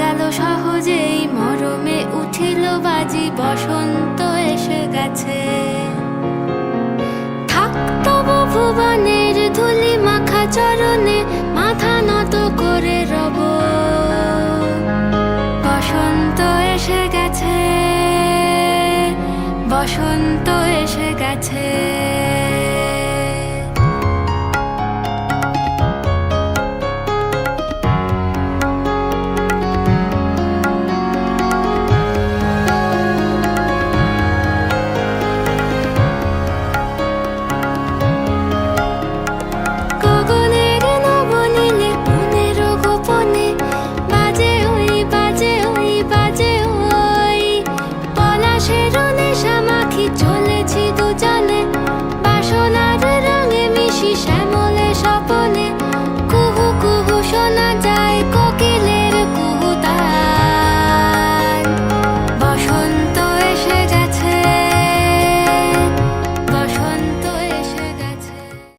গেল সহজেই, মরমে উঠিল বাজি, বসন্ত এসে গেছে। থাক তবু ভুবনের ধুলি মাখা চরণে, মাথা নত করে রব। বসন্ত এসে গেছে, বসন্ত এসে গেছে। চলেছি দুজনে বাসনার রঙে মিশি, শ্যামলে স্বপনে